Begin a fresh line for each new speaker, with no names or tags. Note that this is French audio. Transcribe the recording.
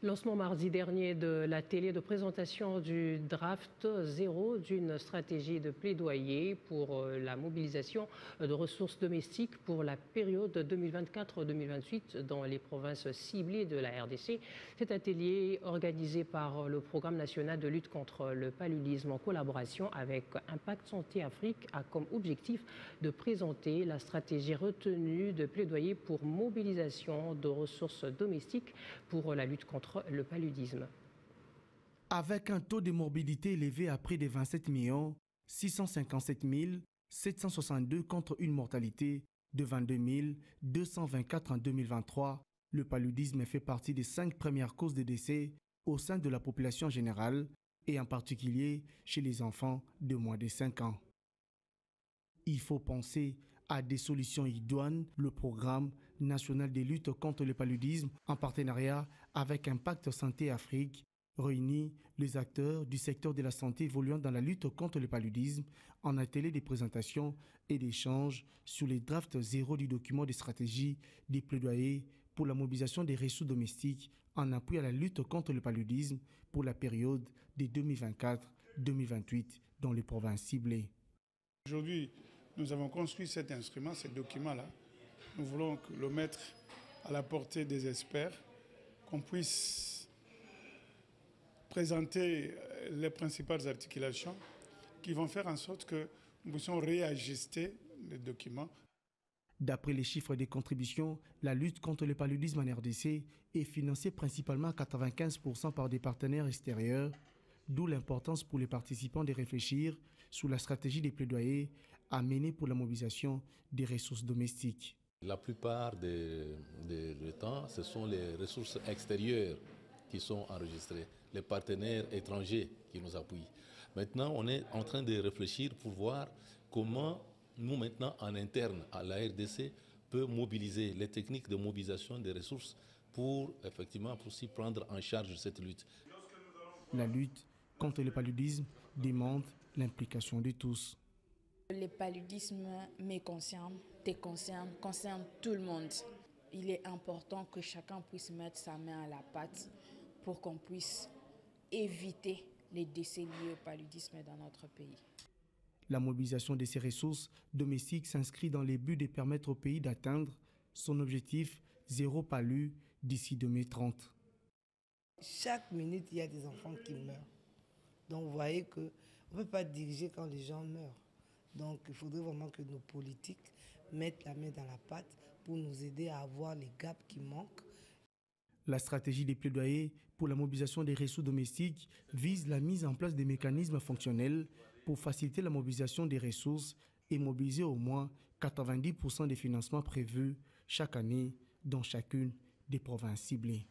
Lancement mardi dernier de la télé de présentation du draft 0 d'une stratégie de plaidoyer pour la mobilisation de ressources domestiques pour la période 2024-2028 dans les provinces ciblées de la RDC. Cet atelier organisé par le Programme national de lutte contre le paludisme en collaboration avec Impact Santé Afrique a comme objectif de présenter la stratégie retenue de plaidoyer pour mobilisation de ressources domestiques pour la lutte contre le paludisme.
Avec un taux de morbidité élevé à près de 27 657 762 contre une mortalité de 22 224 en 2023, le paludisme fait partie des 5 premières causes de décès au sein de la population générale et en particulier chez les enfants de moins de 5 ans. Il faut penser à des solutions idoines. Le Programme national de lutte contre le paludisme, en partenariat avec Impact Santé Afrique, réunit les acteurs du secteur de la santé évoluant dans la lutte contre le paludisme en atelier de présentation et d'échange sur les drafts 0 du document de stratégie des plaidoyers pour la mobilisation des ressources domestiques en appui à la lutte contre le paludisme pour la période de 2024-2028 dans les provinces ciblées.
Aujourd'hui, nous avons construit cet instrument, ce document-là. Nous voulons le mettre à la portée des experts, qu'on puisse présenter les principales articulations qui vont faire en sorte que nous puissions réajuster le document.
D'après les chiffres des contributions, la lutte contre le paludisme en RDC est financée principalement à 95% par des partenaires extérieurs, d'où l'importance pour les participants de réfléchir sur la stratégie des plaidoyers à mener pour la mobilisation des ressources domestiques.
La plupart du temps, ce sont les ressources extérieures qui sont enregistrées, les partenaires étrangers qui nous appuient. Maintenant, on est en train de réfléchir pour voir comment nous, maintenant, en interne à la RDC, peut mobiliser les techniques de mobilisation des ressources pour, effectivement, pour s'y prendre en charge cette lutte.
La lutte contre le paludisme demande l'implication de tous.
Le paludisme me concerne, te concerne, concerne tout le monde. Il est important que chacun puisse mettre sa main à la pâte pour qu'on puisse éviter les décès liés au paludisme dans notre pays.
La mobilisation de ces ressources domestiques s'inscrit dans les buts de permettre au pays d'atteindre son objectif zéro palu d'ici 2030.
Chaque minute, il y a des enfants qui meurent. Donc vous voyez qu'on ne peut pas diriger quand les gens meurent. Donc il faudrait vraiment que nos politiques mettent la main dans la pâte pour nous aider à avoir les gaps qui manquent.
La stratégie des plaidoyers pour la mobilisation des ressources domestiques vise la mise en place des mécanismes fonctionnels pour faciliter la mobilisation des ressources et mobiliser au moins 90% des financements prévus chaque année dans chacune des provinces ciblées.